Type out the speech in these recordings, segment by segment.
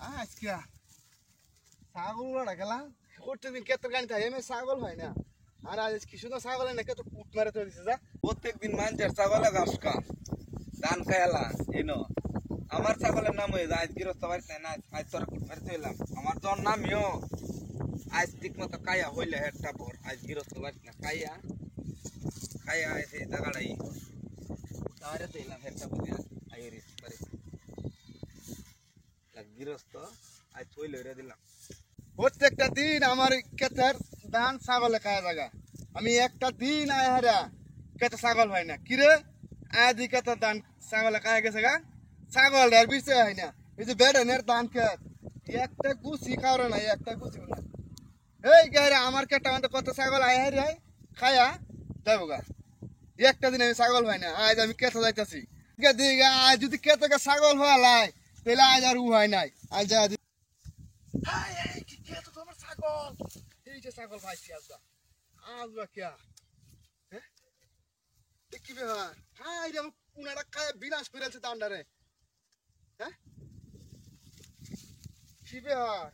আজকে ছাগল লড়া গেলাম প্রত্যেকদিন কেতর গাড়ি থাকে এমনি ছাগল হয় না। আর আজ কি সুন্দর ছাগল হয় না কত কুট মারে তো দিছে যা প্রত্যেকদিন মানুষের ছাগলে ঘাস খা ধান খাইলা এনো আমার ছাগলের নাম হয়ে যায় আজ গৃহস্থ বাড়ি না আজ তোরা কুট মারতে হইলাম আমার তোর নামিও আজ ঠিক মতো কায়া হইলে হেডটা পর আজ গৃহস্থ বাড়ি না কায়া খায়া এসে জায়গাটাই তাহলে তো এলাম হেডটা পর আইরে পারে গৃহস্থ আজ হইলে রে দিলাম প্রত্যেকটা দিন আমার কেতের ধান ছাগলে খায় জায়গা আমি একটা দিন আয় হারা কেতে ছাগল হয় না কিরে আদি কেতে ধান ছাগলে খায় গেছে গা ছাগল আর বিছে হয় না এই যে বেড়ানের ধান খেত একটা গুছি খাওয়ার নাই একটা গুছি না এই গায়ে আমার কেটা মানে কত ছাগল আয় হারি আয় খায়া যাবো গা একটা দিন আমি ছাগল হয় না আজ আমি কেতে যাইতেছি দিঘা আজ যদি কেতে ছাগল হওয়া লাই তাহলে আজ আর উ হয় নাই আজ যা ছাগল এই যে ছাগল ভাইছি আজবা আজবা কে হ্যাঁ কি ব্যাপার হ্যাঁ এই যে উনারা খায় বিনাশ করে আছে দান্ডারে হ্যাঁ কি ব্যাপার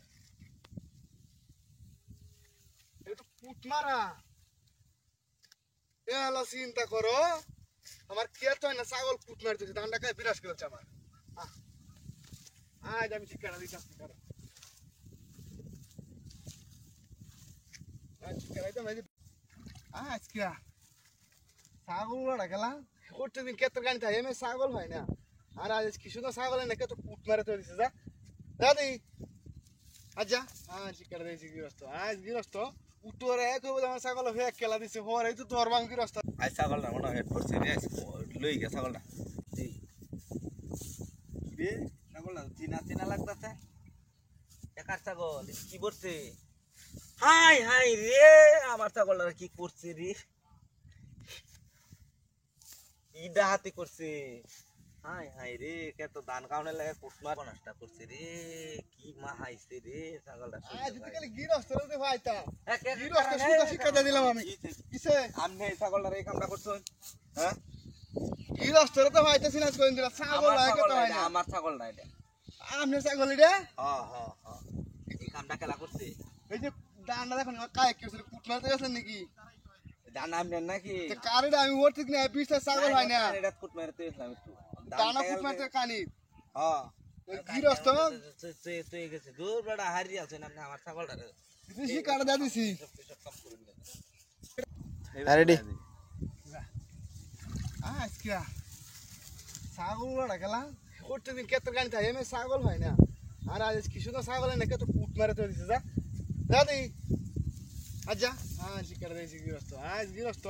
এটা তো পুট মারা এ হলো চিন্তা করো আমার কে তো না ছাগল পুট মারতেছে দান্ডা খায় বিনাশ করেছে আমার আজ আমি ঠিকানা দিচ্ছি কারো আজকে ছাগল লড়া গেলাম প্রত্যেকদিন কেতর গাড়ি থাকে এমনি ছাগল হয় না। আর আজ কি সুন্দর ছাগল হয় না কত কুট মারে তো দিছে যা দাদি আচ্ছা হ্যাঁ শিকার দিয়েছি গৃহস্থ আজ গৃহস্থ উত্তরে এক আমার ছাগল হয়ে খেলা দিছে হর এই তো তোর বাং গৃহস্থ আজ ছাগলটা মনে হেড করছে রে লই গে ছাগলটা রে ছাগলটা চিনা চিনা লাগতাছে একার ছাগল কি করছে হাই হাই রে আমার ছাগলটা কি করছে রে ইডা হাতে করছে হাই হাই রে কত ধান কাউনে লাগে কুটমার নষ্ট করছে রে কি মা হাইছে রে ছাগলটা আজ যদি গৃহস্থ রে ভাইতা গৃহস্থ সুদা শিক্ষা দিলাম আমি কিসে আমনে ছাগলটা এই কামটা করছো হ্যাঁ গৃহস্থ রে তো ভাইতা সিনাজ কইন দিলা ছাগল হয় কত হয় না আমার ছাগল না এটা আমনে ছাগল রে হ্যাঁ হ্যাঁ হ্যাঁ এই কামটা খেলা করছে এই যে দান্ডা দেখুন কায় কি হইছে কুট মারতে গেছেন নাকি দানা আমনে নাকি কারে আমি ওর ঠিক না বিশটা ছাগল হয় না এটা কুট মারতে ইসলাম একটু দানা কুট মারতে কানি হ্যাঁ গৃহস্থ তুই গেছে দূর বড় হারি আছে না আমার ছাগলটা দিছি কাটা দা দিছি রেডি আজকে ছাগল লড়া গেলাম প্রত্যেকদিন কেতর গাড়ি থাকে এমনি ছাগল হয় না। আর আজ কি সুন্দর ছাগল হয় না কত কুট মারে তো দিছে যা দাদি আচ্ছা হ্যাঁ শিকার দিয়েছি গৃহস্থ আজ গৃহস্থ